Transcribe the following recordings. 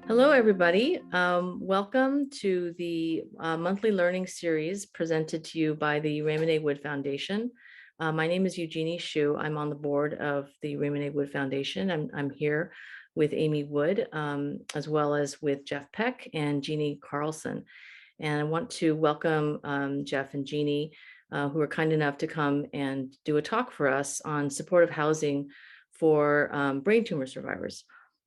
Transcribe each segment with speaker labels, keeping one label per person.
Speaker 1: Hello, everybody. Welcome to the monthly learning series presented to you by the Raymond A. Wood Foundation. My name is Eugenie Shu. I'm on the board of the Raymond A. Wood Foundation. I'm here with Amy Wood, as well as with Jeff Peck and Jeanne Carlson. And I want to welcome Jeff and Jeanne, who are kind enough to come and do a talk for us on supportive housing for brain tumor survivors.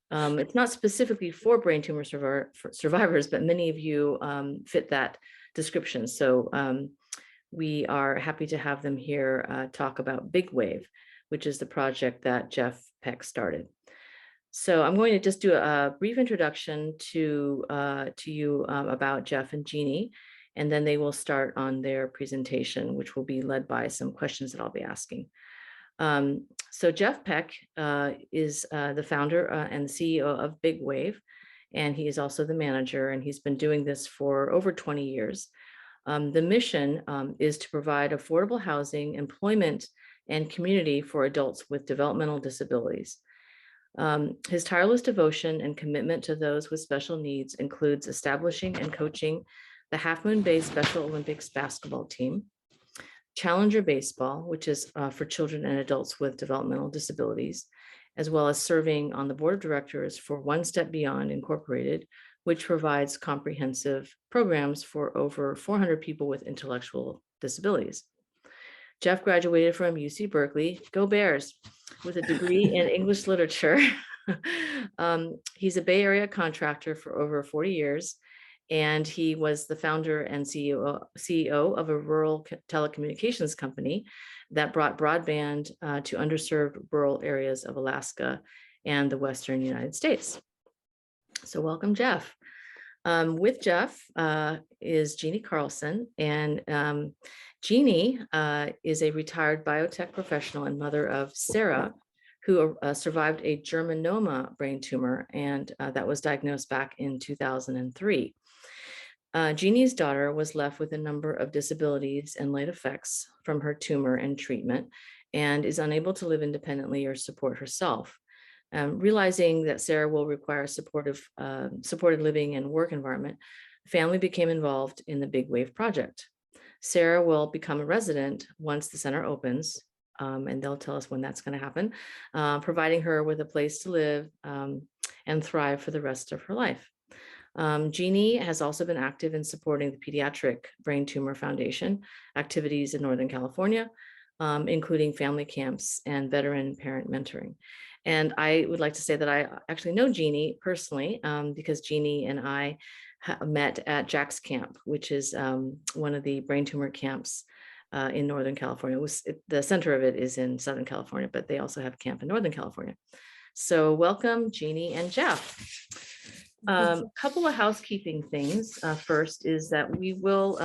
Speaker 1: It's not specifically for brain tumor survivors, but many of you fit that description. So we are happy to have them here talk about Big Wave, which is the project that Jeff Peck started. So I'm going to just do a brief introduction to you about Jeff and Jeanne, and then they will start on their presentation, which will be led by some questions that I'll be asking. So Jeff Peck is the founder and the CEO of Big Wave, and he is also the manager, and he's been doing this for over 20 years. The mission is to provide affordable housing, employment, and community for adults with developmental disabilities. His tireless devotion and commitment to those with special needs includes establishing and coaching the Half Moon Bay Special Olympics basketball team, Challenger Baseball, which is for children and adults with developmental disabilities, as well as serving on the board of directors for One Step Beyond Incorporated, which provides comprehensive programs for over 400 people with intellectual disabilities. Jeff graduated from UC Berkeley, go Bears, with a degree in English literature. He's a Bay Area contractor for over 40 years. And he was the founder and CEO of a rural telecommunications company that brought broadband to underserved rural areas of Alaska and the Western United States. So welcome, Jeff. With Jeff is Jeanne Carlson, and Jeanne is a retired biotech professional and mother of Sarah, who survived a germinoma brain tumor, and that was diagnosed back in 2003. Jeanne's daughter was left with a number of disabilities and late effects from her tumor and treatment, and is unable to live independently or support herself. Realizing that Sarah will require supported living and work environment, the family became involved in the Big Wave project. Sarah will become a resident once the center opens, and they'll tell us when that's going to happen, providing her with a place to live and thrive for the rest of her life. Jeanne has also been active in supporting the Pediatric Brain Tumor Foundation activities in Northern California, including family camps and veteran parent mentoring. And I would like to say that I actually know Jeanne personally because Jeanne and I met at Jack's Camp, which is one of the brain tumor camps in Northern California. The center of it is in Southern California, but they also have a camp in Northern California. So welcome, Jeanne and Jeff. Couple of housekeeping things. First is that we will,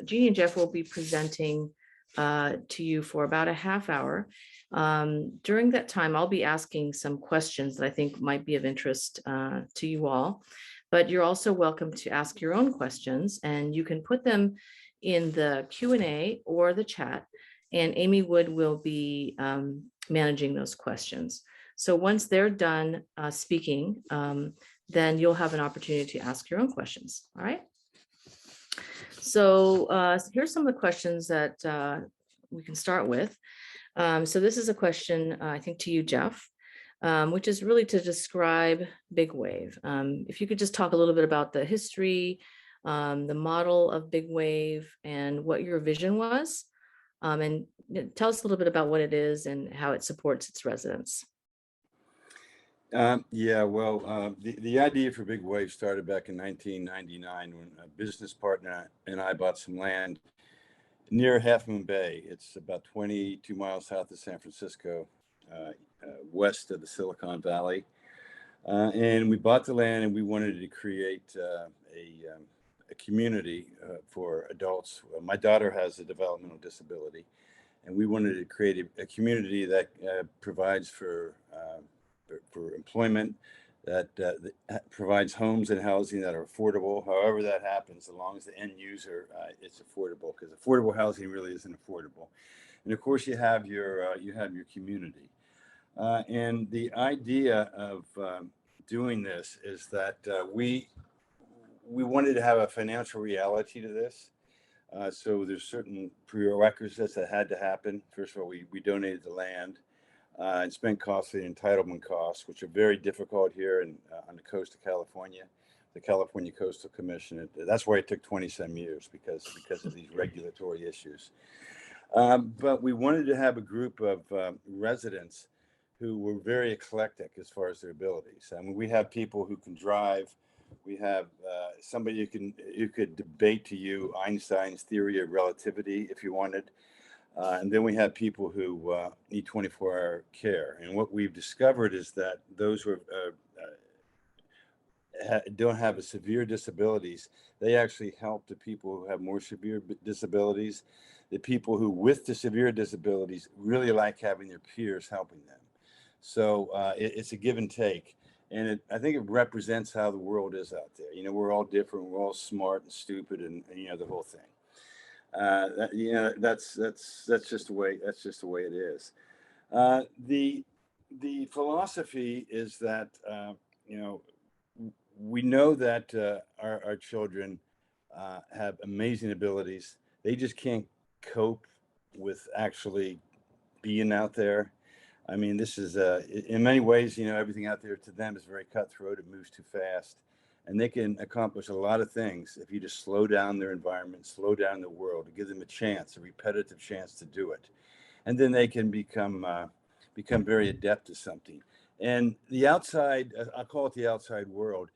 Speaker 1: Jeanne and Jeff will be presenting to you for about a half hour. During that time, I'll be asking some questions that I think might be of interest to you all, but you're also welcome to ask your own questions, and you can put them in the Q&A or the chat, and Amy Wood will be managing those questions. So once they're done speaking, then you'll have an opportunity to ask your own questions. All right. So here's some of the questions that we can start with. So this is a question, I think, to you, Jeff, which is really to describe Big Wave. If you could just talk a little bit about the history, the model of Big Wave, and what your vision was, and tell us a little bit about what it is and how it supports its residents.
Speaker 2: The idea for Big Wave started back in 1999 when a business partner and I bought some land near Half Moon Bay. It's about 22 miles south of San Francisco, west of the Silicon Valley. And we bought the land, and we wanted to create a community for adults. My daughter has a developmental disability, and we wanted to create a community that provides for employment, that provides homes and housing that are affordable. However that happens, as long as the end user, it's affordable, because affordable housing really isn't affordable. And of course, you have your community. And the idea of doing this is that we wanted to have a financial reality to this. So there's certain prerequisites that had to happen. First of all, we donated the land and spent costly entitlement costs, which are very difficult here on the coast of California, the California Coastal Commission. That's why it took 20 some years because of these regulatory issues. But we wanted to have a group of residents who were very eclectic as far as their abilities. I mean, we have people who can drive. We have somebody who could debate to you Einstein's theory of relativity if you wanted. And then we have people who need 24-hour care. And what we've discovered is that those who don't have a severe disabilities, they actually help the people who have more severe disabilities. The people who with the severe disabilities really like having their peers helping them. So it's a give and take. And I think it represents how the world is out there. You know, we're all different. We're all smart and stupid, and you know the whole thing. That's just the way it is. The philosophy is that you know we know that our children have amazing abilities. They just can't cope with actually being out there. I mean, this is in many ways, you know, everything out there to them is very cutthroat. It moves too fast, and they can accomplish a lot of things if you just slow down their environment, slow down the world, to give them a chance, a repetitive chance to do it, and then they can become very adept at something. And the outside, I call it the outside world,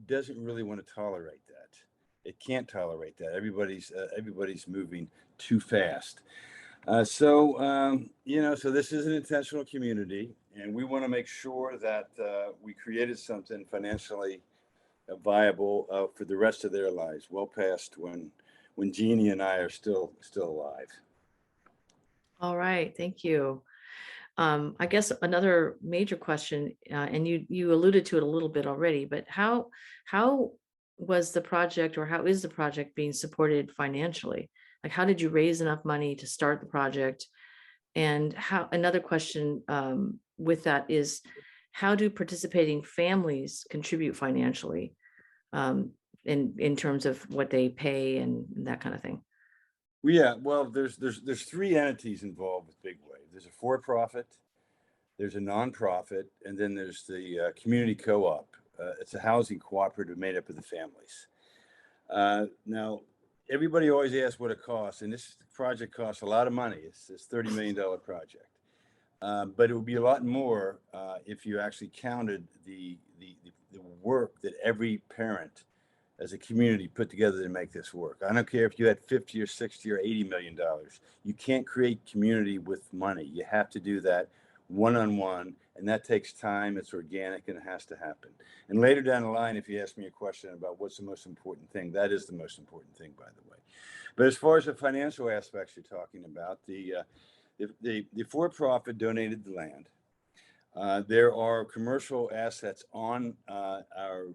Speaker 2: doesn't really want to tolerate that. It can't tolerate that. Everybody's moving too fast. So this is an intentional community, and we want to make sure that we created something financially viable for the rest of their lives, well past when Jeannie and I are still alive.
Speaker 1: All right, thank you. I guess another major question, and you alluded to it a little bit already, but how was the project, or how is the project being supported financially? Like, how did you raise enough money to start the project? And how, another question with that is, how do participating families contribute financially in terms of what they pay and that kind of thing?
Speaker 2: Well, there's three entities involved with Big Wave. There's a for-profit, there's a nonprofit, and then there's the community co-op. It's a housing cooperative made up of the families. Now, everybody always asks what it costs, and this project costs a lot of money. It's this $30 million project. But it would be a lot more if you actually counted the work that every parent as a community put together to make this work. I don't care if you had 50 or 60 or $80 million. You can't create community with money. You have to do that one-on-one, and that takes time. It's organic, and it has to happen. And later down the line, if you ask me a question about what's the most important thing, that is the most important thing, by the way. But as far as the financial aspects you're talking about, the for-profit donated the land. There are commercial assets on our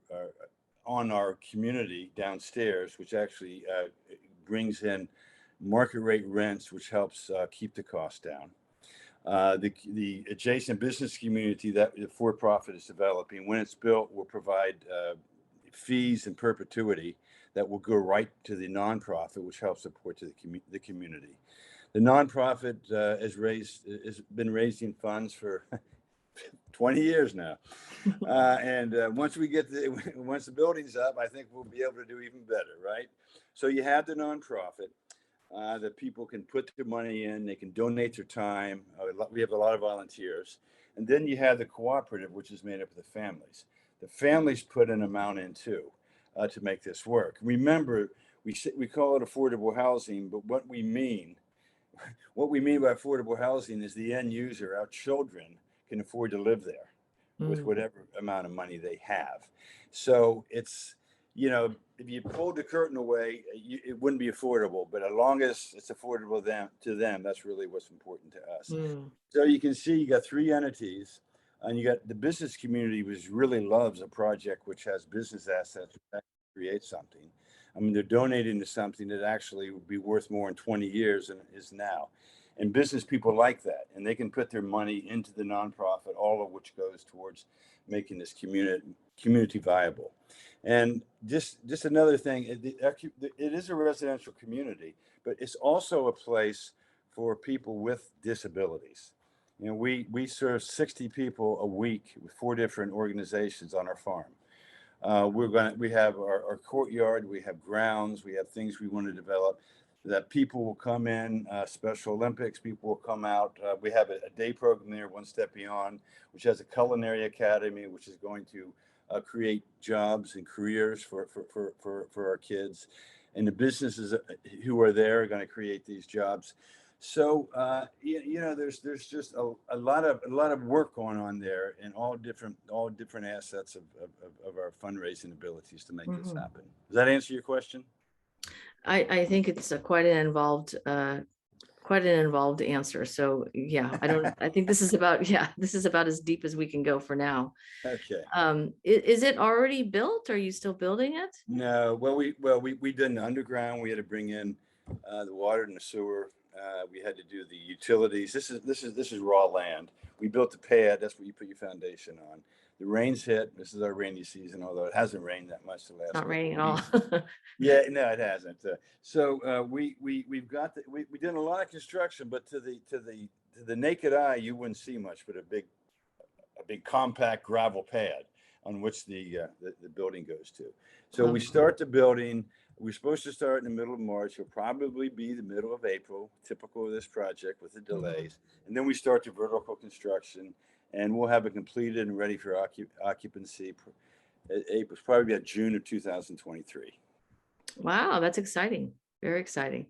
Speaker 2: community downstairs, which actually brings in market rate rents, which helps keep the cost down. The adjacent business community that the for-profit is developing, when it's built, will provide fees in perpetuity that will go right to the nonprofit, which helps support to the community. The nonprofit has been raising funds for 20 years now. And once the building's up, I think we'll be able to do even better, right? So you have the nonprofit that people can put their money in, they can donate their time. We have a lot of volunteers. And then you have the cooperative, which is made up of the families. The families put an amount in too to make this work. Remember, we call it affordable housing, but what we mean by affordable housing is the end user, our children, can afford to live there with whatever amount of money they have. So it's, you know, if you pulled the curtain away, it wouldn't be affordable, but as long as it's affordable to them, that's really what's important to us. So you can see you got three entities, and you got the business community, which really loves a project which has business assets that create something. I mean, they're donating to something that actually would be worth more in 20 years than it is now. And business people like that, and they can put their money into the nonprofit, all of which goes towards making this community viable. And just another thing, it is a residential community, but it's also a place for people with disabilities. You know, we serve 60 people a week with 4 different organizations on our farm. We have our courtyard, we have grounds, we have things we want to develop that people will come in, Special Olympics, people will come out. We have a day program there, One Step Beyond, which has a culinary academy, which is going to create jobs and careers for our kids. And the businesses who are there are going to create these jobs. So, there's just a lot of work going on there in all different assets of our fundraising abilities to make this happen. Does that answer your question?
Speaker 1: I think it's quite an involved answer. So yeah, I think this is about as deep as we can go for now.
Speaker 2: Okay.
Speaker 1: Is it already built? Are you still building it?
Speaker 2: No, we did an underground. We had to bring in the water and the sewer. We had to do the utilities. This is raw land. We built the pad. That's what you put your foundation on. The rains hit. This is our rainy season, although it hasn't rained that much the last.
Speaker 1: Not raining at all.
Speaker 2: Yeah, no, it hasn't. We've got we did a lot of construction, but to the naked eye, you wouldn't see much, but a big compact gravel pad on which the building goes to. So we start the building. We're supposed to start in the middle of March. It'll probably be the middle of April, typical of this project with the delays. And then we start the vertical construction, and we'll have it completed and ready for occupancy. It was probably about June of 2023.
Speaker 1: Wow, that's exciting. Very exciting.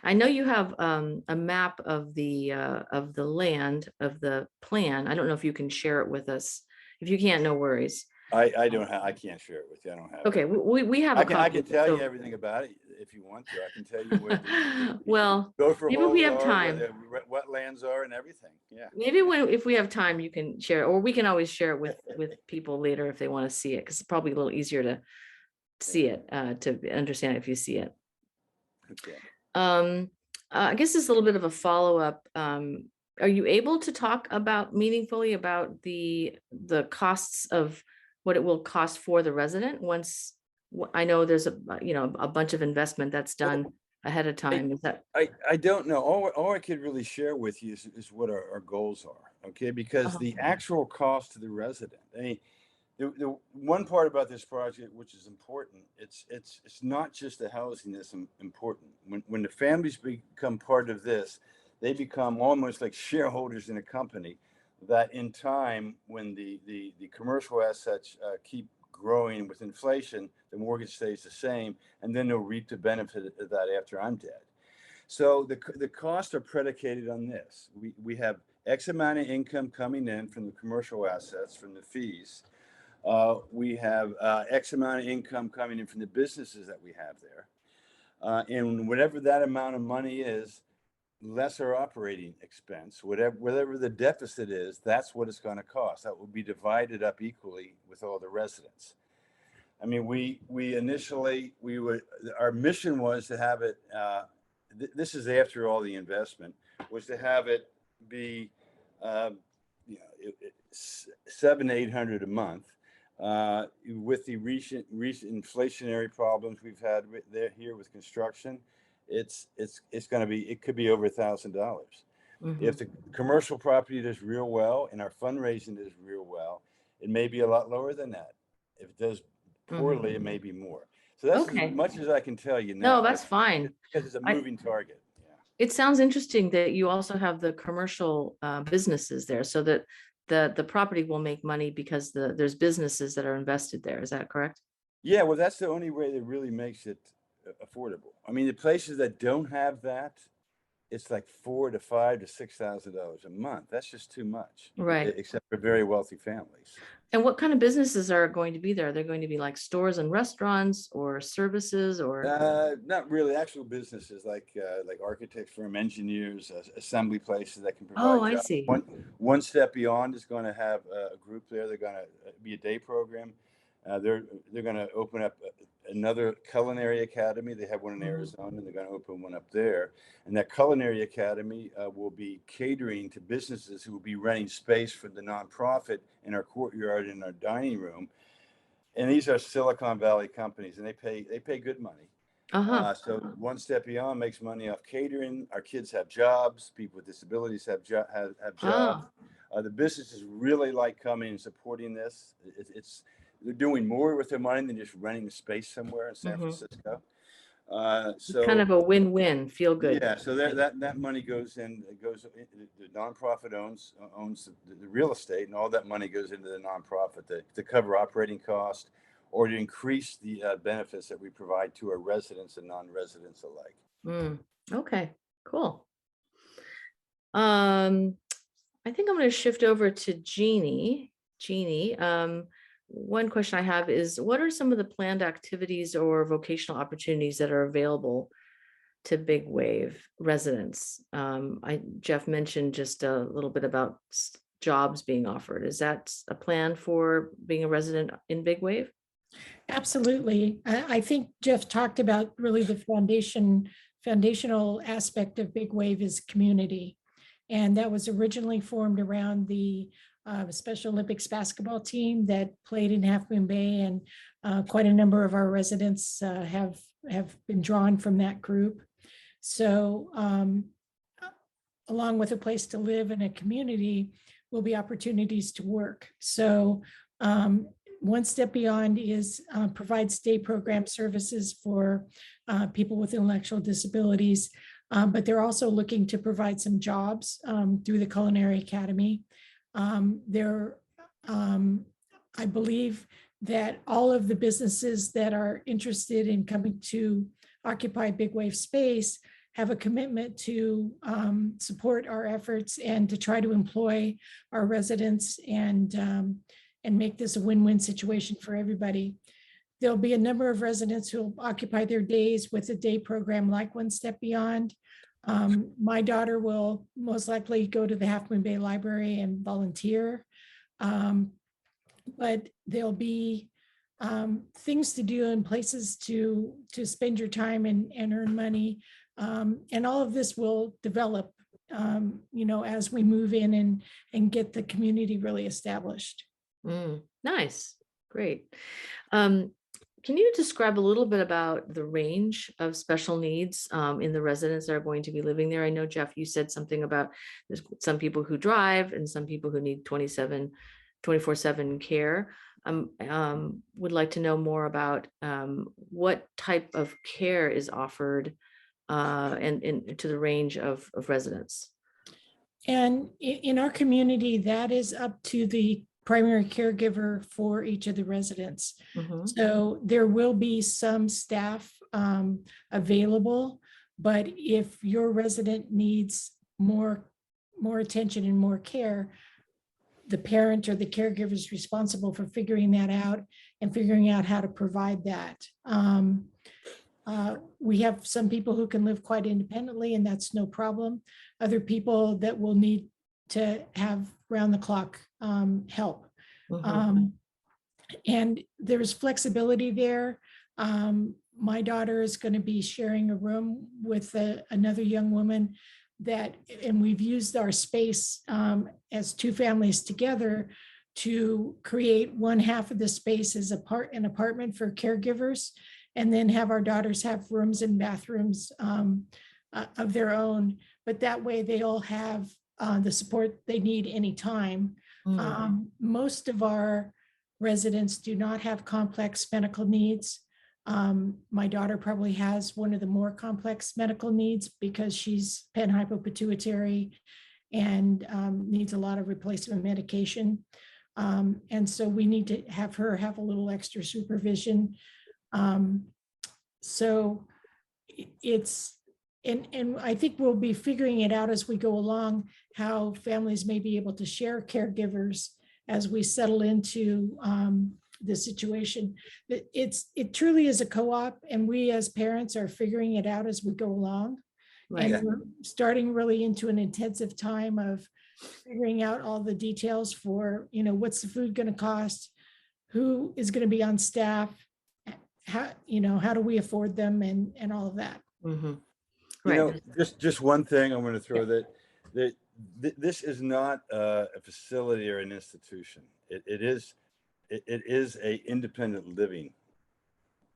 Speaker 1: I know you have a map of the land of the plan. I don't know if you can share it with us. If you can't, no worries.
Speaker 2: I can't share it with you. I don't have
Speaker 1: Okay,
Speaker 2: it.
Speaker 1: we have a copy.
Speaker 2: I can tell you everything about it if you want to. I can tell you where
Speaker 1: well,
Speaker 2: gopher
Speaker 1: maybe we have
Speaker 2: holes
Speaker 1: time.
Speaker 2: are, what lands are, and everything. Yeah.
Speaker 1: Maybe if we have time, you can share, or we can always share it with people later if they want to see it, because it's probably a little easier to see it, to understand if you see it.
Speaker 2: Okay.
Speaker 1: I guess it's a little bit of a follow-up. Are you able to talk meaningfully about the costs of what it will cost for the resident once? I know there's a bunch of investment that's done ahead of time. Is that?
Speaker 2: I don't know. All I could really share with you is what our goals are. Okay, because the actual cost to the resident. I mean, the one part about this project, which is important, it's not just the housing that's important. When the families become part of this, they become almost like shareholders in a company that in time, when the commercial assets keep growing with inflation, the mortgage stays the same, and then they'll reap the benefit of that after I'm dead. So the costs are predicated on this. We have X amount of income coming in from the commercial assets, from the fees. We have X amount of income coming in from the businesses that we have there. And whatever that amount of money is, less our operating expense, whatever the deficit is, that's what it's going to cost. That will be divided up equally with all the residents. I mean, our mission was to have it, this is after all the investment, was to have it be, $700-800 a month. With the recent inflationary problems we've had here with construction, it could be over $1,000. If the commercial property does real well and our fundraising does real well, it may be a lot lower than that. If it does poorly, it may be more. So that's as much as I can tell you now.
Speaker 1: No, that's fine.
Speaker 2: Because it's a moving target. Yeah.
Speaker 1: It sounds interesting that you also have the commercial businesses there, so that the property will make money because there's businesses that are invested there. Is that correct?
Speaker 2: Yeah, well, that's the only way that really makes it affordable. I mean, the places that don't have that, it's like $4,000 to $5,000 to $6,000 a month. That's just too much,
Speaker 1: Right?
Speaker 2: except for very wealthy families.
Speaker 1: And what kind of businesses are going to be there? Are they going to be like stores and restaurants, or services, or?
Speaker 2: Not really. Actual businesses like architects firm, engineers, assembly places that can provide
Speaker 1: Oh, I
Speaker 2: jobs.
Speaker 1: see.
Speaker 2: One Step Beyond is going to have a group there. They're going to be a day program. They're going to open up another culinary academy. They have one in Arizona, and they're going to open one up there. And that culinary academy will be catering to businesses who will be renting space for the nonprofit in our courtyard, in our dining room. And these are Silicon Valley companies, and they pay good money.
Speaker 1: Uh-huh.
Speaker 2: So One Step Beyond makes money off catering. Our kids have jobs. People with disabilities have jobs.
Speaker 1: Ah.
Speaker 2: The businesses really like coming and supporting this. They're doing more with their money than just renting a space somewhere in San
Speaker 1: Mhm.
Speaker 2: Francisco.
Speaker 1: It's kind of a win-win, feel good.
Speaker 2: Yeah, so that money goes in. It goes. The nonprofit owns the real estate, and all that money goes into the nonprofit to cover operating costs or to increase the benefits that we provide to our residents and non-residents alike.
Speaker 1: Mm. Okay, cool. Um, I think I'm going to shift over to Jeannie. Jeannie, one question I have is, what are some of the planned activities or vocational opportunities that are available to Big Wave residents? Jeff mentioned just a little bit about jobs being offered. Is that a plan for being a resident in Big Wave?
Speaker 3: Absolutely. I think Jeff talked about really the foundational aspect of Big Wave is community. And that was originally formed around the Special Olympics basketball team that played in Half Moon Bay, and quite a number of our residents have been drawn from that group. So along with a place to live and a community will be opportunities to work. So One Step Beyond is provides day program services for people with intellectual disabilities, but they're also looking to provide some jobs through the Culinary Academy. I believe that all of the businesses that are interested in coming to occupy Big Wave space have a commitment to support our efforts and to try to employ our residents and make this a win-win situation for everybody. There'll be a number of residents who will occupy their days with a day program like One Step Beyond. My daughter will most likely go to the Half Moon Bay Library and volunteer. But there'll be things to do and places to spend your time and earn money. And all of this will develop, as we move in and get the community really established.
Speaker 1: Nice, great. Can you describe a little bit about the range of special needs in the residents that are going to be living there? I know, Jeff, you said something about there's some people who drive and some people who need 24/7 care. Would like to know more about what type of care is offered and to the range of residents.
Speaker 3: And in our community, that is up to the primary caregiver for each of the residents. So there will be some staff available, but if your resident needs more attention and more care, the parent or the caregiver is responsible for figuring that out and figuring out how to provide that. We have some people who can live quite independently, and that's no problem. Other people that will need to have round-the-clock help. And there's flexibility there. My daughter is going to be sharing a room with another young woman and we've used our space as two families together to create one half of the space as an apartment for caregivers, and then have our daughters have rooms and bathrooms of their own. But that way they all have the support they need anytime. Most of our residents do not have complex medical needs. My daughter probably has one of the more complex medical needs because she's panhypopituitary and needs a lot of replacement medication. And so we need to have her have a little extra supervision. So and I think we'll be figuring it out as we go along, how families may be able to share caregivers as we settle into the situation. It truly is a co-op, and we as parents are figuring it out as we go along.
Speaker 1: Right.
Speaker 3: And we're starting really into an intensive time of figuring out all the details for, what's the food going to cost, who is going to be on staff, how do we afford them and all of that.
Speaker 1: Mhm.
Speaker 2: You
Speaker 1: Right.
Speaker 2: know, just one thing I'm going to throw that this is not a facility or an institution. It is a independent living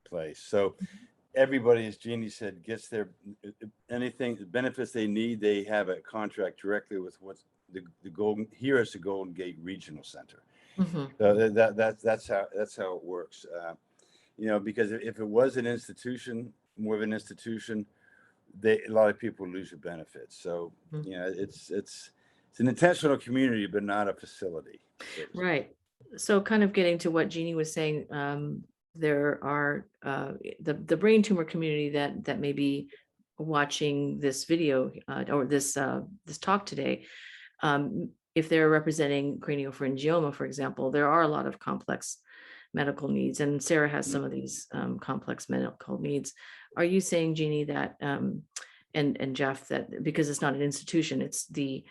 Speaker 2: place. So everybody, as Jeannie said, gets their anything benefits they need. They have a contract directly with what's the Golden here is the Golden Gate Regional Center.
Speaker 1: Mhm.
Speaker 2: So that's how it works. You know, because if it was an institution, more of an institution, a lot of people lose their benefits. So
Speaker 1: Mhm.
Speaker 2: you know, it's an intentional community, but not a facility. So to speak.
Speaker 1: Right. So kind of getting to what Jeannie was saying, there are the brain tumor community that may be watching this video or this talk today. If they're representing craniopharyngioma, for example, there are a lot of complex medical needs, and Sarah has some of these complex medical needs. Are you saying, Jeannie, that and Jeff, that because it's not an institution, it's the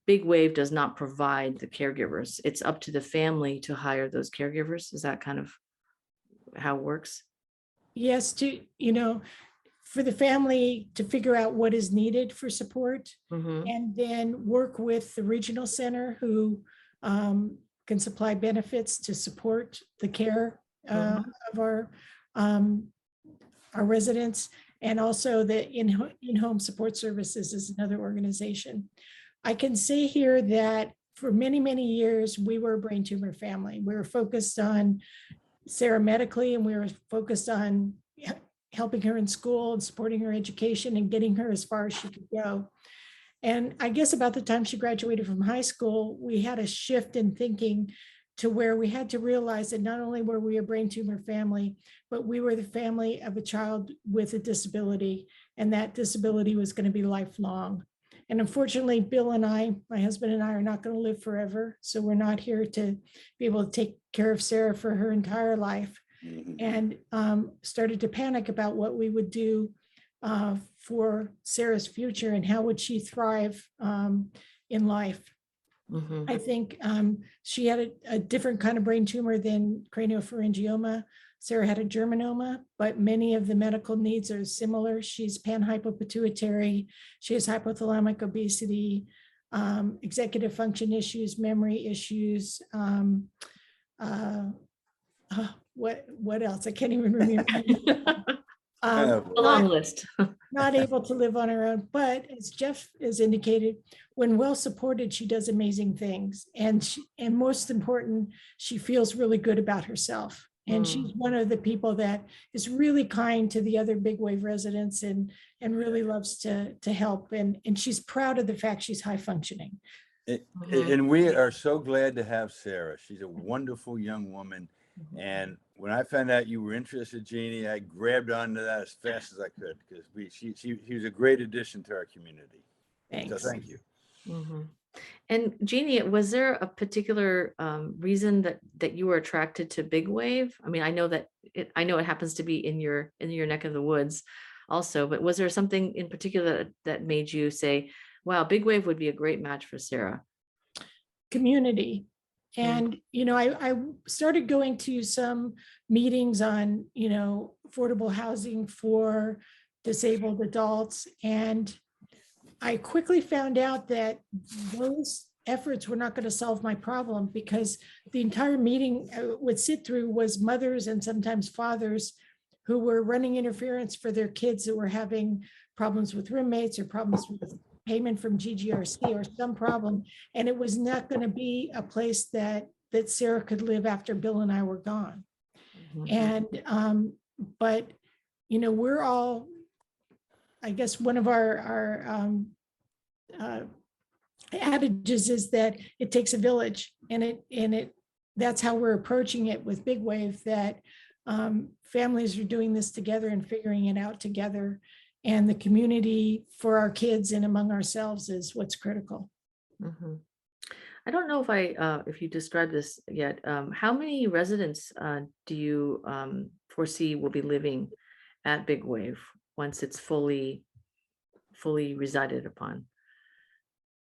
Speaker 1: Big Wave does not provide the caregivers. It's up to the family to hire those caregivers. Is that kind of how it works?
Speaker 3: Yes, for the family to figure out what is needed for support,
Speaker 1: Mm-hmm.
Speaker 3: and then work with the regional center who can supply benefits to support the care of our residents, and also the in-home support services is another organization. I can say here that for many, many years, we were a brain tumor family. We were focused on Sarah medically, and we were focused on helping her in school and supporting her education and getting her as far as she could go. And I guess about the time she graduated from high school, we had a shift in thinking to where we had to realize that not only were we a brain tumor family, but we were the family of a child with a disability, and that disability was going to be lifelong. And unfortunately, Bill and I, my husband and I, are not going to live forever. So we're not here to be able to take care of Sarah for her entire life. And started to panic about what we would do for Sarah's future and how would she thrive in life.
Speaker 1: Mm-hmm.
Speaker 3: I think she had a different kind of brain tumor than craniopharyngioma. Sarah had a germinoma, but many of the medical needs are similar. She's panhypopituitary. She has hypothalamic obesity, executive function issues, memory issues. What else? I can't even remember.
Speaker 1: A long list.
Speaker 3: Not able to live on her own, but as Jeff has indicated, when well supported, she does amazing things. And most important, she feels really good about herself. And she's one of the people that is really kind to the other Big Wave residents and really loves to help. And she's proud of the fact she's high functioning.
Speaker 2: And we are so glad to have Sarah. She's a wonderful young woman. And when I found out you were interested, Jeannie, I grabbed onto that as fast as I could because she was a great addition to our community.
Speaker 3: Thanks.
Speaker 2: So thank you.
Speaker 1: Mm-hmm. And Jeannie, was there a particular reason that you were attracted to Big Wave? I mean, I know it happens to be in your neck of the woods also, but was there something in particular that made you say, wow, Big Wave would be a great match for Sarah?
Speaker 3: Community. And, I started going to some meetings on, affordable housing for disabled adults. And I quickly found out that those efforts were not going to solve my problem, because the entire meeting I would sit through was mothers and sometimes fathers who were running interference for their kids that were having problems with roommates or problems with payment from GGRC or some problem. And it was not going to be a place that Sarah could live after Bill and I were gone. And, but, we're all, I guess one of our adages is that it takes a village, and that's how we're approaching it with Big Wave, that families are doing this together and figuring it out together. And the community for our kids and among ourselves is what's critical.
Speaker 1: Mm-hmm. I don't know if you described this yet. How many residents do you foresee will be living at Big Wave once it's fully resided upon?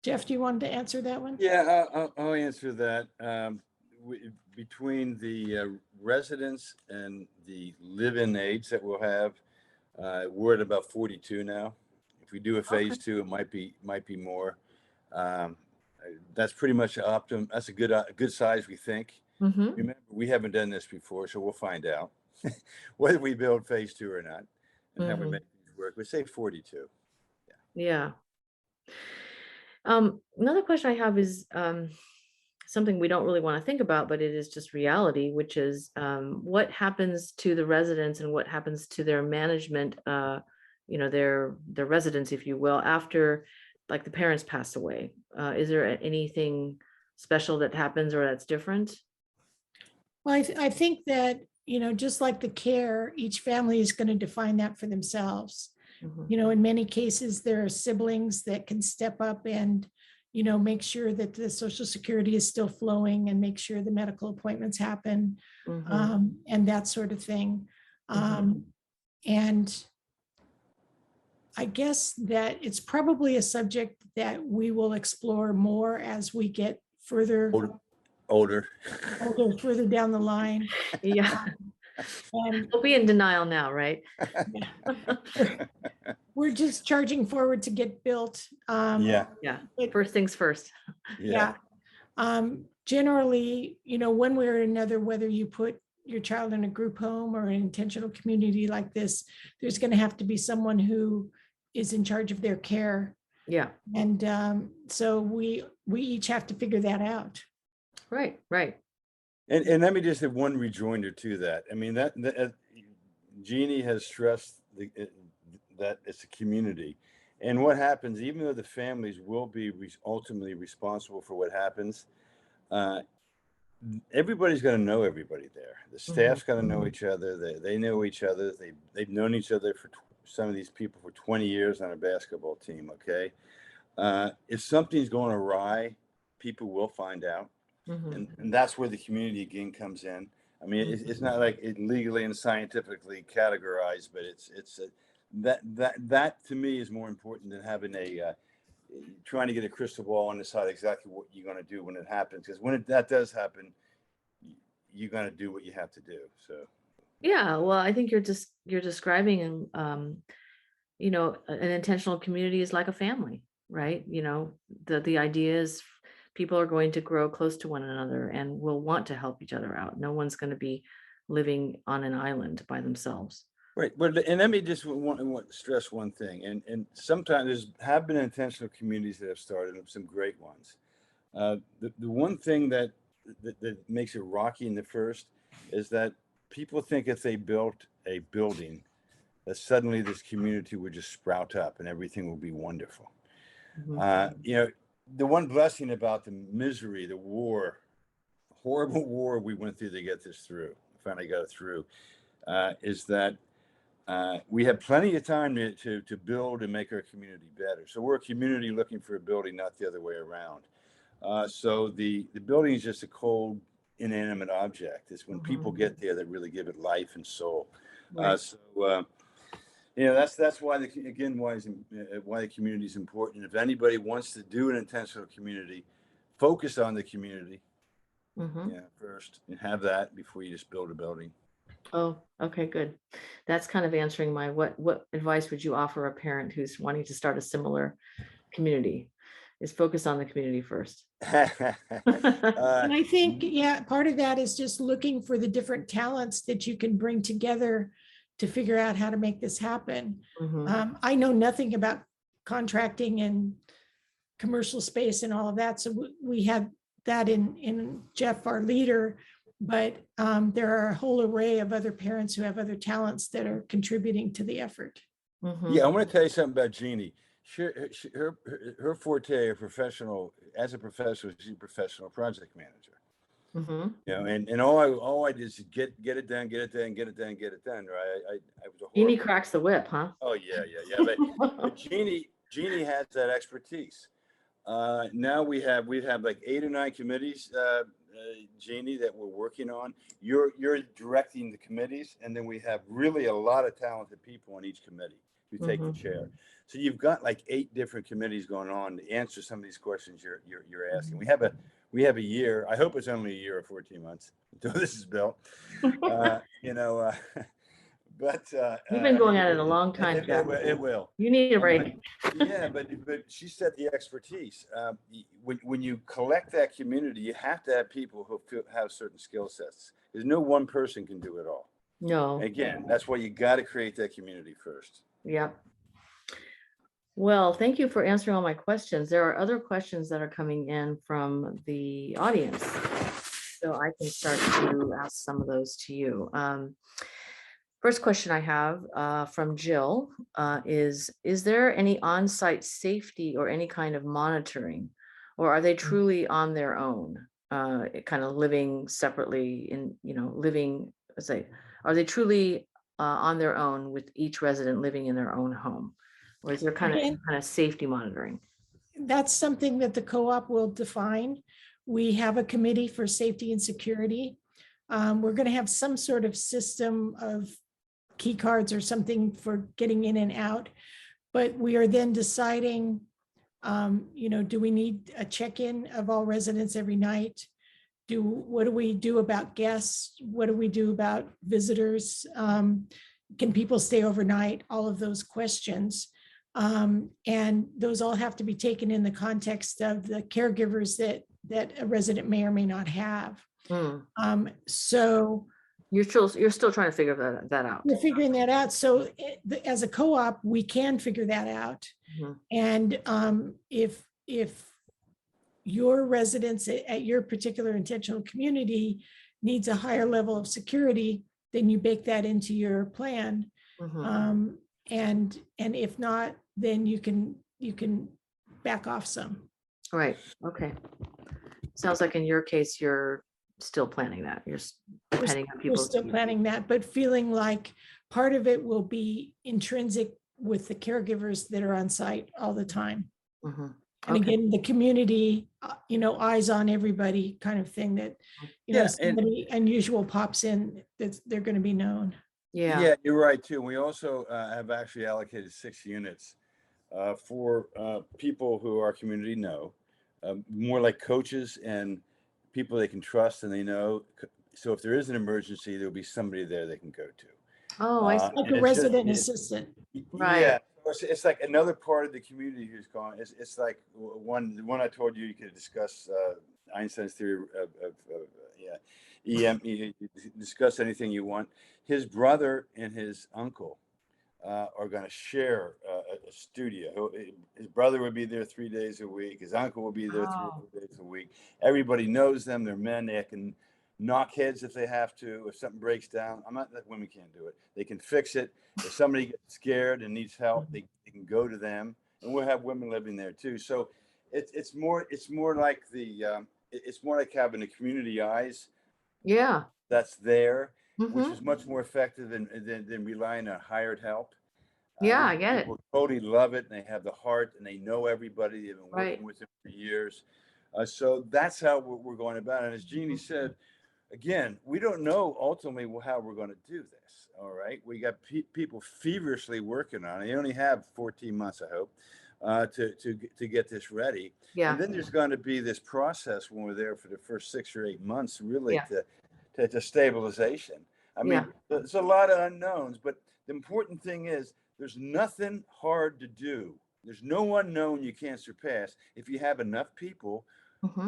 Speaker 3: Jeff, do you want to answer that one?
Speaker 2: Yeah, I'll answer that. between the residents and the live-in aides that we'll have, we're at about 42 now. If we do a phase two, it might be more. Um, that's pretty much optimum. That's a good size, we think.
Speaker 1: Mm-hmm.
Speaker 2: Remember, we haven't done this before, so we'll find out whether we build phase two or not and how we make things work. We say 42.
Speaker 1: Yeah. Another question I have is something we don't really want to think about, but it is just reality, which is what happens to the residents and what happens to their management, their residents, if you will, after like the parents pass away. Is there anything special that happens or that's different?
Speaker 3: Well, I think that, just like the care, each family is going to define that for themselves.
Speaker 1: Mhm.
Speaker 3: In many cases, there are siblings that can step up and, make sure that the Social Security is still flowing and make sure the medical appointments happen,
Speaker 1: Mhm.
Speaker 3: and that sort of thing.
Speaker 1: Mhm.
Speaker 3: And I guess that it's probably a subject that we will explore more as we get further
Speaker 2: Older.
Speaker 3: further down the line.
Speaker 1: Yeah,
Speaker 3: And
Speaker 1: we'll be in denial now, right?
Speaker 3: we're just charging forward to get built.
Speaker 2: Yeah.
Speaker 1: Yeah,
Speaker 3: But
Speaker 1: first things first.
Speaker 3: yeah, generally, one way or another, whether you put your child in a group home or an intentional community like this, there's going to have to be someone who is in charge of their care.
Speaker 1: Yeah,
Speaker 3: And so we each have to figure that out.
Speaker 1: right, right.
Speaker 2: And let me just have one rejoinder to that. I mean, that Jeannie has stressed that it's a community. And what happens, even though the families will be ultimately responsible for what happens, everybody's going to know everybody there. The staff's got to know each other. They know each other. They've known each other for some of these people for 20 years on a basketball team. Okay. If something's going awry, people will find out.
Speaker 1: Mhm.
Speaker 2: And that's where the community again comes in. I mean, it's not like it legally and scientifically categorized, but that to me is more important than having trying to get a crystal ball and decide exactly what you're going to do when it happens. Because when that does happen, you're going to do what you have to do. So
Speaker 1: Yeah, well, I think you're describing an intentional community is like a family, right? The idea is people are going to grow close to one another and will want to help each other out. No one's going to be living on an island by themselves.
Speaker 2: right, but and let me just stress one thing, and sometimes have been intentional communities that have started, and some great ones. The one thing that makes it rocky in the first is that people think if they built a building, that suddenly this community would just sprout up and everything will be wonderful.
Speaker 1: Mhm.
Speaker 2: The one blessing about the misery, the war, horrible war we went through to get this through, finally got it through, is that we have plenty of time to build and make our community better. So we're a community looking for a building, not the other way around. So the building is just a cold, inanimate object. It's when people get there that really give it life and soul.
Speaker 1: Right.
Speaker 2: That's why why the community is important. If anybody wants to do an intentional community, focus on the community
Speaker 1: Mhm.
Speaker 2: first, and have that before you just build a building.
Speaker 1: Oh, okay, good. That's kind of answering my what advice would you offer a parent who's wanting to start a similar community? Is focus on the community first.
Speaker 3: And I think, yeah, part of that is just looking for the different talents that you can bring together to figure out how to make this happen.
Speaker 1: Mhm.
Speaker 3: I know nothing about contracting and commercial space and all of that. So we had that in Jeff, our leader, but there are a whole array of other parents who have other talents that are contributing to the effort.
Speaker 1: Mhm.
Speaker 2: Yeah, I want to tell you something about Jeannie. Her forte, as a professional, she's a professional project manager.
Speaker 1: Mhm.
Speaker 2: And all I did is get it done, get it done, get it done, get it done. Right? I was a
Speaker 1: Jeannie
Speaker 2: horrible.
Speaker 1: cracks the whip, huh?
Speaker 2: Oh yeah. But Jeannie has that expertise. Now we have like 8 or 9 committees, Jeannie, that we're working on. You're directing the committees, and then we have really a lot of talented people on each committee. who take the chair. So you've got like 8 different committees going on to answer some of these questions you're asking. We have a year. I hope it's only a year or 14 months until this is built. You know, but
Speaker 1: You've been going at it a long time, Jeff.
Speaker 2: it will.
Speaker 1: You need a break.
Speaker 2: Yeah, but she said the expertise. When you collect that community, you have to have people who have certain skill sets. There's no one person can do it all.
Speaker 1: No.
Speaker 2: Again, that's why you got to create that community first.
Speaker 1: Yep. Well, thank you for answering all my questions. There are other questions that are coming in from the audience, so I can start to ask some of those to you. First question I have from Jill is there any on-site safety or any kind of monitoring, or are they truly on their own, kind of living separately in, are they truly on their own with each resident living in their own home? Or is there kind of safety monitoring?
Speaker 3: That's something that the co-op will define. We have a committee for safety and security. We're going to have some sort of system of key cards or something for getting in and out, but we are then deciding, do we need a check-in of all residents every night? What do we do about guests? What do we do about visitors? Can people stay overnight? All of those questions. And those all have to be taken in the context of the caregivers that a resident may or may not have. So
Speaker 1: you're still trying to figure that out.
Speaker 3: We're figuring that out. So as a co-op, we can figure that out. And if your residents at your particular intentional community needs a higher level of security, then you bake that into your plan. And if not, then you can back off some.
Speaker 1: Right. Okay. Sounds like in your case, you're still planning that. You're depending on people.
Speaker 3: We're still planning that, but feeling like part of it will be intrinsic with the caregivers that are on site all the time. And again, the community, eyes on everybody kind of thing that, somebody unusual pops in, that they're going to be known.
Speaker 2: Yeah, you're right too. We also have actually allocated 6 units for people who our community know, more like coaches and people they can trust and they know. So if there is an emergency, there'll be somebody there they can go to.
Speaker 1: Oh, I see.
Speaker 3: Like a resident assistant.
Speaker 2: Right. Yeah. It's like another part of the community who's gone. It's like the one I told you could discuss Einstein's theory of EM. You discuss anything you want. His brother and his uncle are going to share a studio. His brother would be there 3 days a week. His uncle will be there 3 days a week. Everybody knows them. They're men. They can knock heads if they have to. If something breaks down, I'm not that women can't do it. They can fix it. If somebody gets scared and needs help, they can go to them. And we'll have women living there too. So it's more like it's more like having the community eyes.
Speaker 1: Yeah.
Speaker 2: That's there. Which is much more effective than relying on hired help.
Speaker 1: Yeah, I get it.
Speaker 2: People totally love it, and they have the heart, and they know everybody. They've been working with them for years. So that's how we're going about it. And as Jeannie said, again, we don't know ultimately how we're going to do this. All right, we got people feverishly working on it. They only have 14 months, I hope, to get this ready.
Speaker 1: Yeah.
Speaker 2: And then there's going to be this process when we're there for the first 6 or 8 months, really to stabilization. I mean, there's a lot of unknowns, but the important thing is there's nothing hard to do. There's no unknown you can't surpass if you have enough people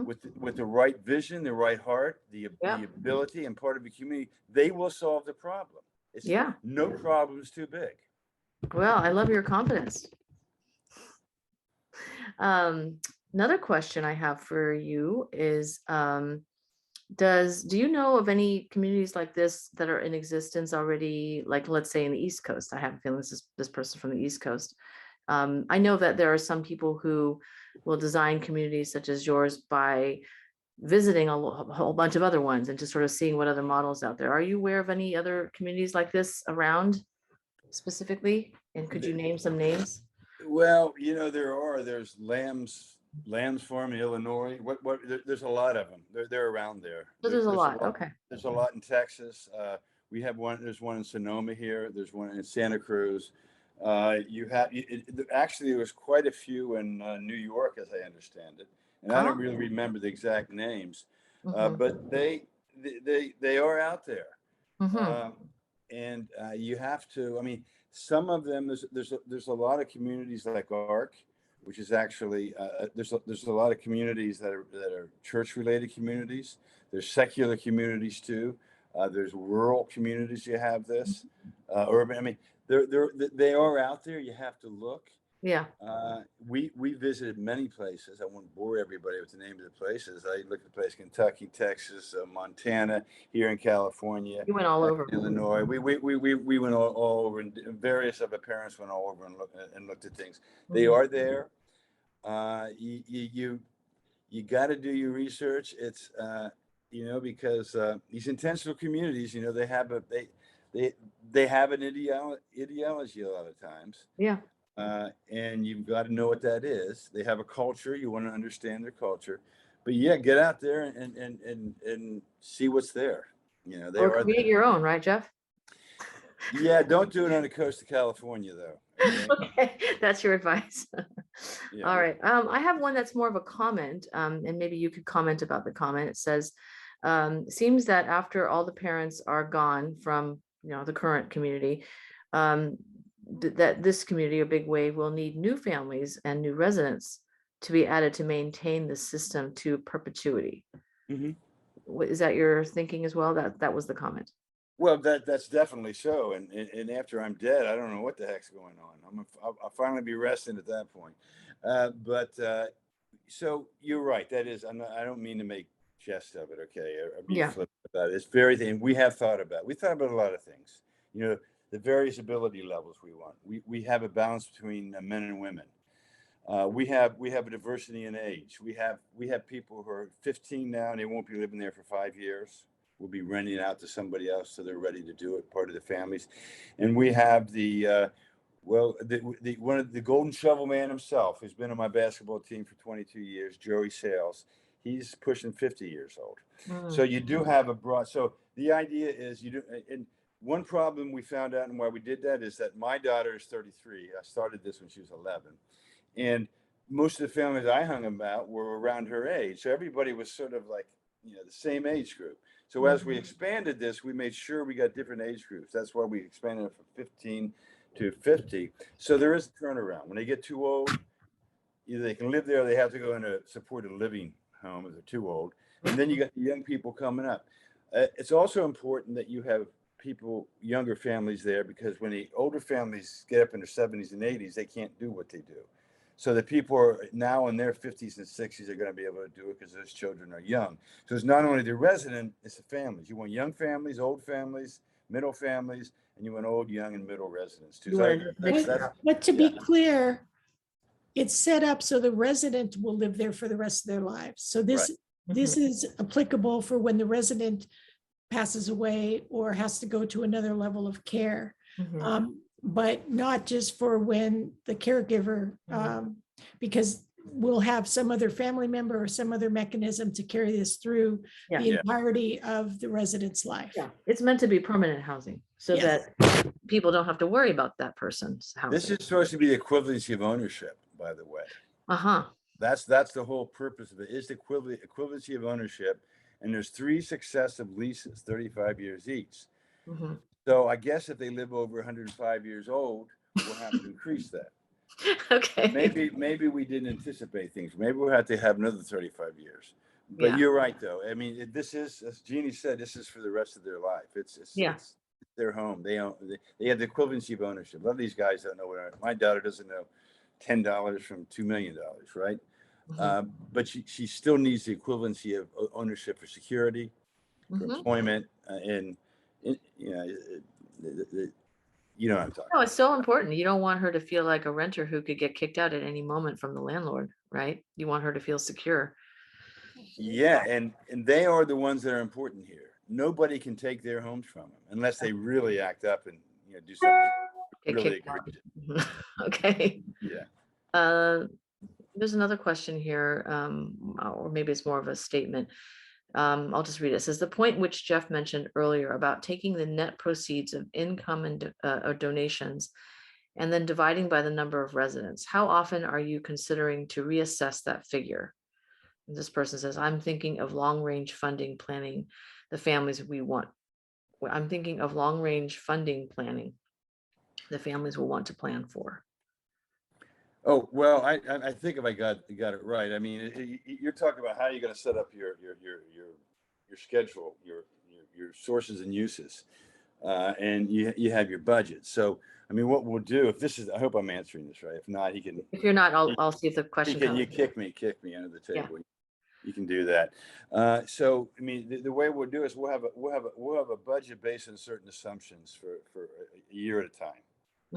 Speaker 2: with the right vision, the right heart, the ability, and part of the community. They will solve the problem. It's no problem's too big.
Speaker 1: Well, I love your confidence. Another question I have for you is, do you know of any communities like this that are in existence already? Like, let's say in the East Coast. I have a feeling this person from the East Coast. I know that there are some people who will design communities such as yours by visiting a whole bunch of other ones and just sort of seeing what other models out there. Are you aware of any other communities like this around specifically? And could you name some names?
Speaker 2: Well, there's Lamb's Farm in Illinois. There's a lot of them. They're around there.
Speaker 1: So there's a lot. Okay.
Speaker 2: There's a lot in Texas. We have one. There's one in Sonoma here. There's one in Santa Cruz. Actually, there was quite a few in New York, as I understand it, and I don't really remember the exact names, but they are out there. And you have to. I mean, some of them. There's a lot of communities like ARC, which is actually there's a lot of communities that are church related communities. There's secular communities too. There's rural communities. You have this urban. I mean, they are out there. You have to look.
Speaker 1: Yeah.
Speaker 2: We visited many places. I won't bore everybody with the name of the places. I looked at the place: Kentucky, Texas, Montana, here in California.
Speaker 1: You went all over.
Speaker 2: Illinois. We went all over, and various of our parents went all over and looked at things. They are there. You got to do your research. It's because these intentional communities, they have an ideology a lot of times.
Speaker 1: Yeah.
Speaker 2: And you've got to know what that is. They have a culture. You want to understand their culture, but yeah, get out there and see what's there. They
Speaker 1: or
Speaker 2: are
Speaker 1: create
Speaker 2: there.
Speaker 1: your own, right, Jeff?
Speaker 2: Yeah, don't do it on the coast of California, though.
Speaker 1: Okay, that's your advice.
Speaker 2: Yeah.
Speaker 1: All right. I have one that's more of a comment, and maybe you could comment about the comment. It says, seems that after all the parents are gone from the current community, that this community, a big wave, will need new families and new residents to be added to maintain the system to perpetuity. Is that your thinking as well? That was the comment.
Speaker 2: Well, that's definitely so. And after I'm dead, I don't know what the heck's going on. I'll finally be resting at that point. So you're right. That is, I don't mean to make jest of it. Okay, or be flippant about it. It's very thing we have thought about. We thought about a lot of things. The various ability levels we want. We have a balance between men and women. We have a diversity in age. We have people who are 15 now and they won't be living there for 5 years. We'll be renting out to somebody else so they're ready to do it, part of the families. And we have the one of the golden shovel man himself, who's been on my basketball team for 22 years, Joey Sales. He's pushing 50 years old. So you do have a broad. So the idea is and one problem we found out and why we did that is that my daughter is 33. I started this when she was 11. And most of the families I hung about were around her age. So everybody was sort of like, the same age group. So as we expanded this, we made sure we got different age groups. That's why we expanded it from 15 to 50. So there is a turnaround. When they get too old, either they can live there or they have to go into a supported living home if they're too old. And then you got the young people coming up. It's also important that you have younger families there, because when the older families get up in their 70s and 80s, they can't do what they do. So the people are now in their 50s and 60s are going to be able to do it because those children are young. So it's not only the resident, it's the families. You want young families, old families, middle families, and you want old, young, and middle residents too.
Speaker 3: But to be clear, it's set up so the resident will live there for the rest of their lives. So this is applicable for when the resident passes away or has to go to another level of care. But not just for when the caregiver, because we'll have some other family member or some other mechanism to carry this through the entirety of the resident's life.
Speaker 1: Yeah, it's meant to be permanent housing so that people don't have to worry about that person's housing.
Speaker 2: This is supposed to be the equivalency of ownership, by the way. That's the whole purpose of it, is the equivalency of ownership. And there's 3 successive leases, 35 years each. So I guess if they live over 105 years old, we'll have to increase that.
Speaker 1: Okay.
Speaker 2: Maybe we didn't anticipate things. Maybe we'll have to have another 35 years. But you're right, though. I mean, this is, as Jeannie said, this is for the rest of their life. It's their home. They have the equivalency of ownership. A lot of these guys don't know what. My daughter doesn't know $10 from $2 million, right? But she still needs the equivalency of ownership for security, for employment, and you know what I'm talking
Speaker 1: No, it's so important. You don't want her to feel like a renter who could get kicked out at any moment from the landlord, right? You want her to feel secure.
Speaker 2: Yeah, and they are the ones that are important here. Nobody can take their homes from them unless they really act up and do something really egregious.
Speaker 1: Okay.
Speaker 2: Yeah.
Speaker 1: There's another question here, or maybe it's more of a statement. I'll just read it. It says, the point which Jeff mentioned earlier about taking the net proceeds of income and or donations and then dividing by the number of residents. How often are you considering to reassess that figure? And this person says, I'm thinking of long-range funding planning the families we want. I'm thinking of long-range funding planning the families will want to plan for.
Speaker 2: Oh, well, I think if I got it right, I mean, you're talking about how you're going to set up your schedule, your sources and uses, and you have your budget. So, I mean, what we'll do if this is, I hope I'm answering this right. If not, he can.
Speaker 1: If you're not, I'll see if the question comes.
Speaker 2: You kick me under the
Speaker 1: Yeah.
Speaker 2: table. You can do that. So, I mean, the way we'll do is we'll have a budget based on certain assumptions for a year at a time.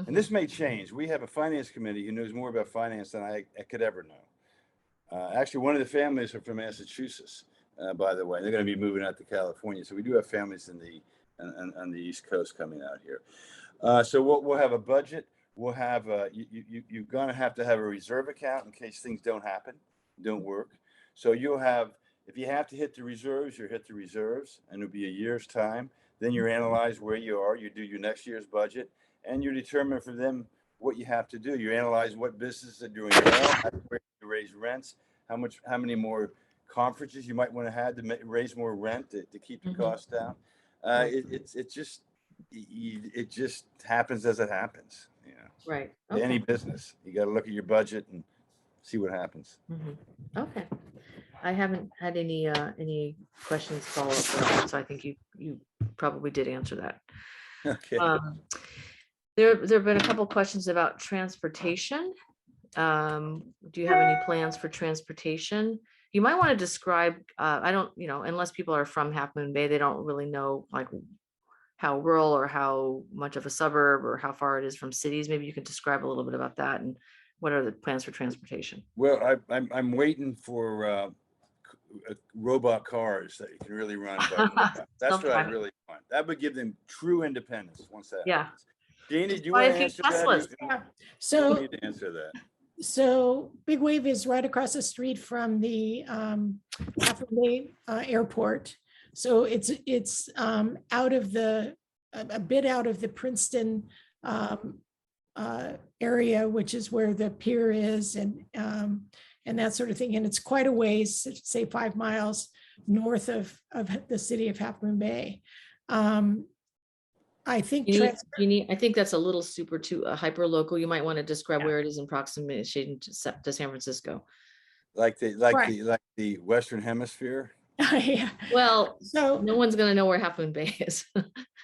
Speaker 2: And this may change. We have a finance committee who knows more about finance than I could ever know. Actually, one of the families are from Massachusetts, by the way. They're going to be moving out to California. So we do have families on the East Coast coming out here. So we'll have a budget. We'll have you're going to have a reserve account in case things don't work. So you'll have, if you have to hit the reserves, you hit the reserves, and it'll be a year's time. Then you analyze where you are. You do your next year's budget. And you determine for them what you have to do. You analyze what businesses are doing well, how to raise rents, how many more conferences you might want to have to raise more rent to keep the costs down. It just happens as it happens. You know,
Speaker 1: right.
Speaker 2: Okay. Any business, you got to look at your budget and see what happens.
Speaker 1: Okay. I haven't had any questions follow up with that, so I think you probably did answer that.
Speaker 2: Okay.
Speaker 1: There have been a couple questions about transportation. Do you have any plans for transportation? You might want to describe, I don't, unless people are from Half Moon Bay, they don't really know like how rural or how much of a suburb or how far it is from cities. Maybe you can describe a little bit about that and what are the plans for transportation?
Speaker 2: Well, I'm waiting for robot cars that you can really run. That's what I really want. That would give them true independence once that happens. Jeannie, do you want to answer that?
Speaker 3: Yeah. So
Speaker 2: you need to answer that.
Speaker 3: So Big Wave is right across the street from the Half Moon Bay airport. So it's out of a bit out of the Princeton area, which is where the pier is and that sort of thing. And it's quite a ways, say 5 miles north of the city of Half Moon Bay. I think
Speaker 1: Jeannie, I think that's a little too hyper local. You might want to describe where it is in proximity to San Francisco.
Speaker 2: Like the Western Hemisphere.
Speaker 3: Yeah.
Speaker 1: Well, so no one's going to know where Half Moon Bay is.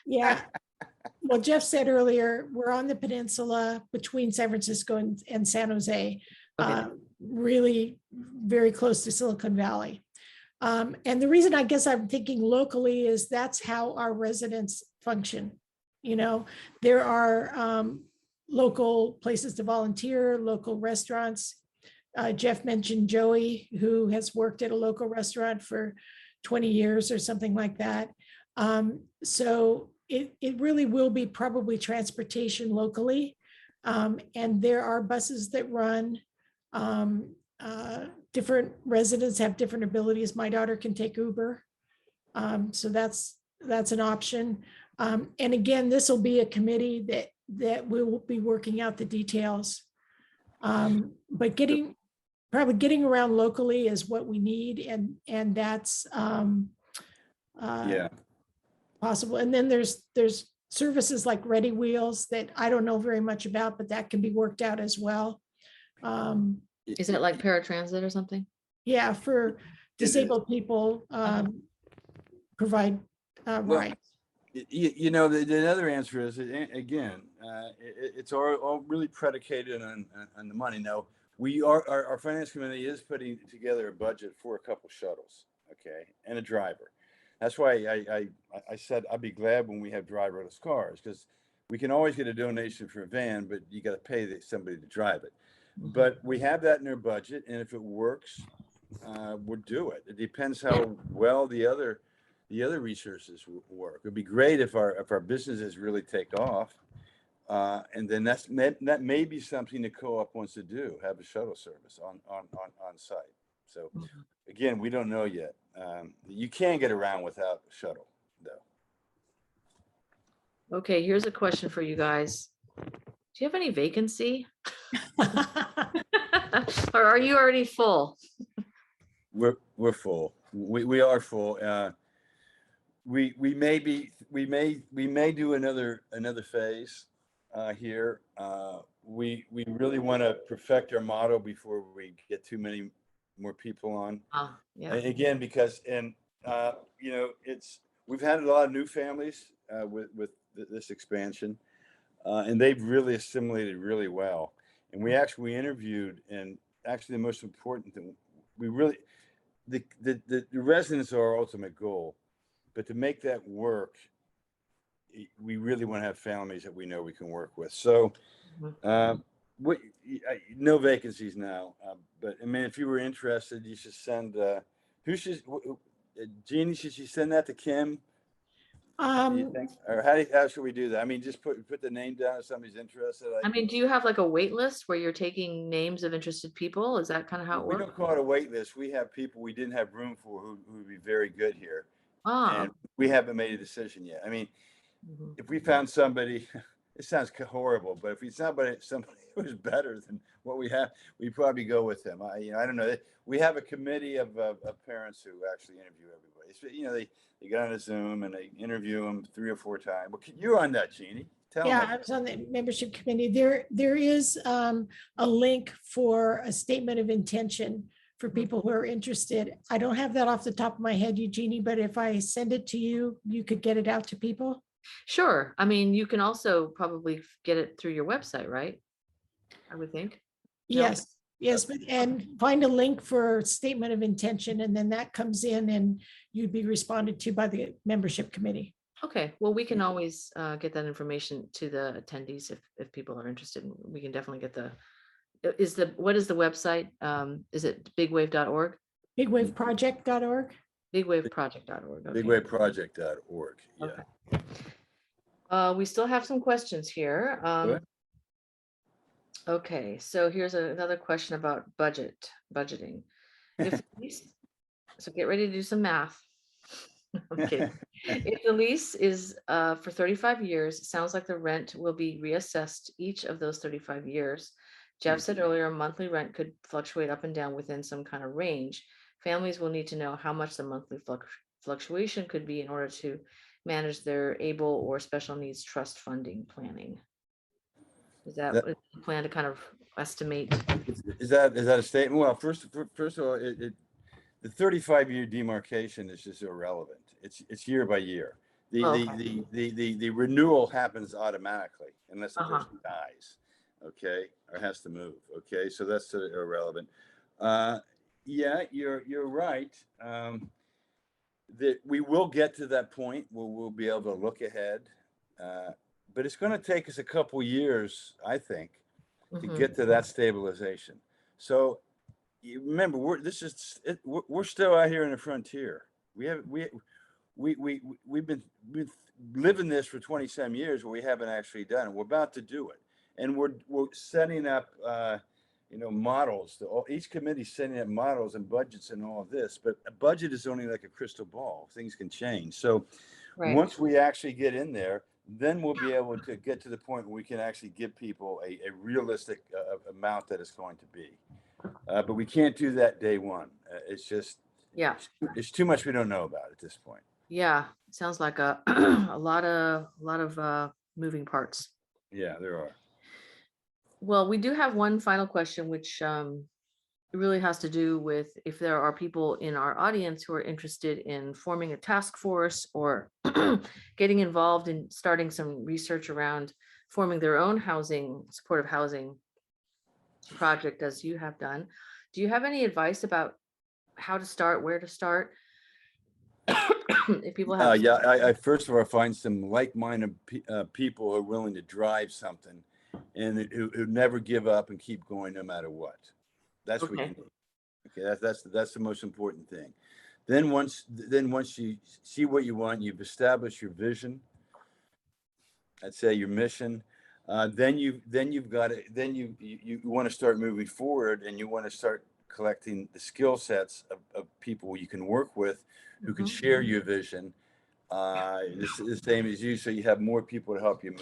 Speaker 3: Yeah. Well, Jeff said earlier, we're on the peninsula between San Francisco and San Jose, really very close to Silicon Valley. And the reason I guess I'm thinking locally is that's how our residents function. There are local places to volunteer, local restaurants. Jeff mentioned Joey, who has worked at a local restaurant for 20 years or something like that. So it really will be probably transportation locally. And there are buses that run. Different residents have different abilities. My daughter can take Uber. So that's an option. And again, this will be a committee that will be working out the details. But probably getting around locally is what we need, and that's possible. And then there's services like Ready Wheels that I don't know very much about, but that can be worked out as well.
Speaker 1: Is it like paratransit or something?
Speaker 3: Yeah, for disabled people, provide rides.
Speaker 2: The other answer is, again, it's all really predicated on the money. Now, our finance committee is putting together a budget for a couple shuttles, okay, and a driver. That's why I said I'd be glad when we have driverless cars, because we can always get a donation for a van, but you got to pay somebody to drive it. But we have that in our budget, and if it works, we'll do it. It depends how well the other resources work. It'd be great if our businesses really take off, and then that may be something the co-op wants to do, have a shuttle service on site. So again, we don't know yet. You can get around without a shuttle, though.
Speaker 1: Okay, here's a question for you guys. Do you have any vacancy? Or are you already full?
Speaker 2: We're full. We are full. We may do another phase here. We really want to perfect our model before we get too many more people on.
Speaker 1: Yeah.
Speaker 2: Again, because we've had a lot of new families with this expansion, and they've really assimilated really well. And we interviewed, and actually the most important thing, we really the residents are our ultimate goal, but to make that work, we really want to have families that we know we can work with. So no vacancies now, but I mean, if you were interested, you should send Jeannie, should she send that to Kim? Do you think? Or how should we do that? I mean, just put the name down if somebody's interested.
Speaker 1: I mean, do you have like a wait list where you're taking names of interested people? Is that kind of how it
Speaker 2: We
Speaker 1: works?
Speaker 2: don't call it a wait list. We have people we didn't have room for who would be very good here. And we haven't made a decision yet. I mean, if we found somebody, it sounds horrible, but if we somebody who's better than what we have, we'd probably go with them. I don't know. We have a committee of parents who actually interview everybody. So, they get on a Zoom and they interview them 3 or 4 times. Well, you're on that, Jeannie. Tell
Speaker 3: Yeah,
Speaker 2: me.
Speaker 3: I was on the membership committee. There is a link for a statement of intention for people who are interested. I don't have that off the top of my head, Eugenie, but if I send it to you, you could get it out to people.
Speaker 1: Sure. I mean, you can also probably get it through your website, right? I would think.
Speaker 3: Yes, yes, and find a link for statement of intention, and then that comes in and you'd be responded to by the membership committee.
Speaker 1: Okay, well, we can always get that information to the attendees if people are interested. We can definitely get what is the website? Is it bigwave.org?
Speaker 3: Bigwaveproject.org.
Speaker 1: Bigwaveproject.org. Okay.
Speaker 2: Bigwaveproject.org. Yeah.
Speaker 1: Okay. We still have some questions here. Okay, so here's another question about budgeting. So get ready to do some math. Okay. If the lease is for 35 years, it sounds like the rent will be reassessed each of those 35 years. Jeff said earlier, monthly rent could fluctuate up and down within some kind of range. Families will need to know how much the monthly fluctuation could be in order to manage their able or special needs trust funding planning. Is that what you plan to kind of estimate?
Speaker 2: Is that a statement? Well, first of all, the 35-year demarcation is just irrelevant. It's year by year. The renewal happens automatically unless the person dies, okay, or has to move, okay. So that's irrelevant. Yeah, you're right. That we will get to that point where we'll be able to look ahead, but it's going to take us a couple years, I think, to get to that stabilization. So you remember, we're still out here in the frontier. We've been living this for 20-some years where we haven't actually done it. We're about to do it, and we're setting up models. Each committee's setting up models and budgets and all of this, but a budget is only like a crystal ball. Things can change. So once we actually get in there, then we'll be able to get to the point where we can actually give people a realistic amount that it's going to be. But we can't do that day one. It's just, it's too much we don't know about at this point.
Speaker 1: Yeah, sounds like a lot of moving parts.
Speaker 2: Yeah, there are.
Speaker 1: Well, we do have one final question, which really has to do with if there are people in our audience who are interested in forming a task force or getting involved in starting some research around forming their own supportive housing project, as you have done. Do you have any advice about how to start, where to start? If people have
Speaker 2: I first of all find some like-minded people who are willing to drive something and who never give up and keep going no matter what. That's what you need. Okay, that's the most important thing. Then once you see what you want, you've established your vision, I'd say your mission. Then you want to start moving forward, and you want to start collecting the skill sets of people you can work with who can share your vision, This is the same as you, so you have more people to help you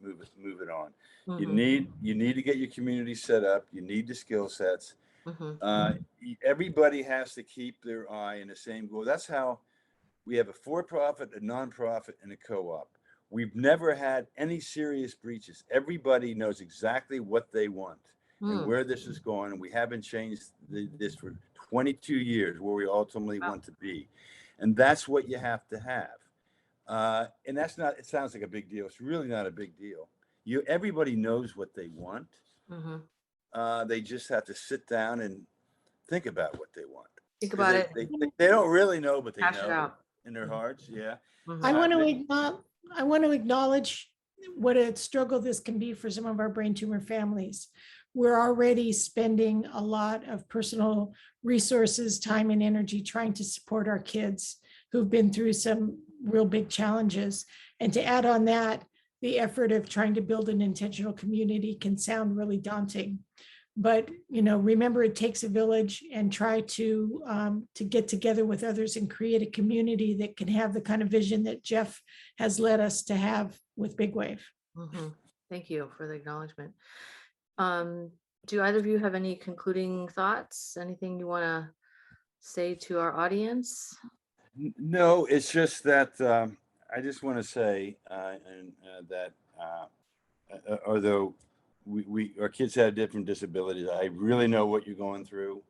Speaker 2: move it on. You
Speaker 1: Mhm,
Speaker 2: need to get your community set up. You need the skill sets.
Speaker 1: mhm,
Speaker 2: Everybody has to keep their eye in the same goal. That's how we have a for-profit, a nonprofit, and a co-op. We've never had any serious breaches. Everybody knows exactly what they want and
Speaker 1: mm.
Speaker 2: where this is going, and we haven't changed this for 22 years, where we ultimately
Speaker 1: Wow.
Speaker 2: want to be. And that's what you have to have. And that's not, it sounds like a big deal. It's really not a big deal. Everybody knows what they want.
Speaker 1: Mhm.
Speaker 2: They just have to sit down and think about what they want.
Speaker 1: Think
Speaker 2: Because
Speaker 1: about it,
Speaker 2: they don't really know, but they
Speaker 1: hash it
Speaker 2: know
Speaker 1: out.
Speaker 2: in their
Speaker 1: Mhm,
Speaker 2: hearts. Yeah.
Speaker 3: I
Speaker 1: mhm,
Speaker 3: want to
Speaker 2: They-
Speaker 3: acknowledge, I want to acknowledge what a struggle this can be for some of our brain tumor families. We're already spending a lot of personal resources, time, and energy trying to support our kids who've been through some real big challenges. And to add on that, the effort of trying to build an intentional community can sound really daunting. But remember, it takes a village, and try to get together with others and create a community that can have the kind of vision that Jeff has led us to have with Big Wave.
Speaker 1: mhm. Thank you for the acknowledgement. Um, do either of you have any concluding thoughts? Anything you want to say to our audience?
Speaker 2: No, it's just that I just want to say that although our kids have different disabilities, I really know what you're going through.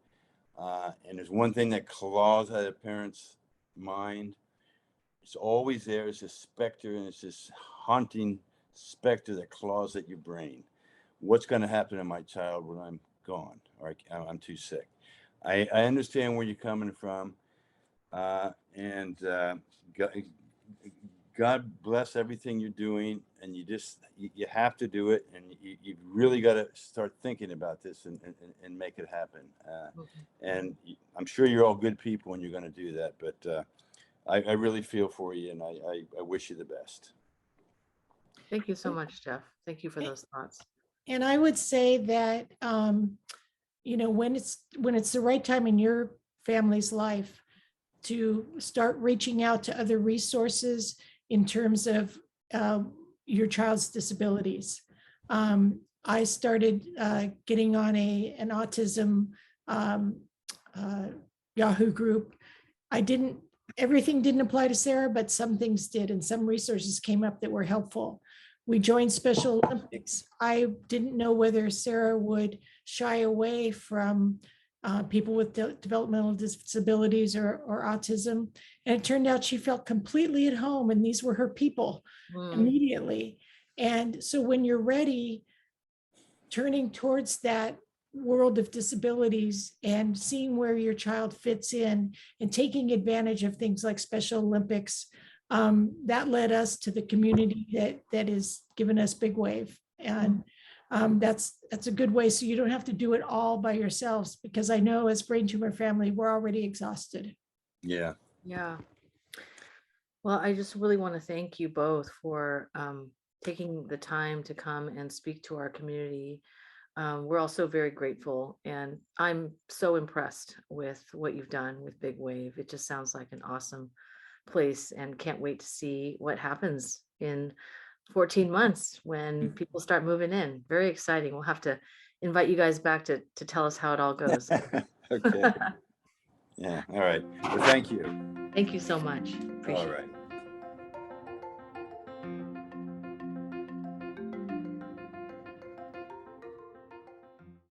Speaker 2: And there's one thing that claws at a parent's mind. It's always there. It's a specter, and it's this haunting specter that claws at your brain. What's going to happen to my child when I'm gone, or I'm too sick? I understand where you're coming from, and God bless everything you're doing, and you have to do it, and you really got to start thinking about this and make it happen.
Speaker 1: Mhm.
Speaker 2: And I'm sure you're all good people and you're going to do that, but I really feel for you, and I wish you the best.
Speaker 1: Thank you so much, Jeff. Thank you for those thoughts.
Speaker 3: And I would say that when it's the right time in your family's life to start reaching out to other resources in terms of your child's disabilities. I started getting on an autism um, uh, Yahoo group. Everything didn't apply to Sarah, but some things did, and some resources came up that were helpful. We joined Special Olympics. I didn't know whether Sarah would shy away from people with developmental disabilities or autism. And it turned out she felt completely at home, and these were her people
Speaker 1: Mm,
Speaker 3: immediately. And so when you're ready, turning towards that world of disabilities and seeing where your child fits in and taking advantage of things like Special Olympics, that led us to the community that is given us Big Wave. And that's a good way, so you don't have to do it all by yourselves, because I know as brain tumor family, we're already exhausted.
Speaker 2: Yeah.
Speaker 1: yeah. Well, I just really want to thank you both for taking the time to come and speak to our community. We're also very grateful, and I'm so impressed with what you've done with Big Wave. It just sounds like an awesome place, and can't wait to see what happens in 14 months when people start moving in. Very exciting. We'll have to invite you guys back to tell us how it all goes.
Speaker 2: Okay. Yeah. All right. Well, thank you.
Speaker 1: Thank you so much.
Speaker 2: All
Speaker 1: Appreciate it.
Speaker 2: right.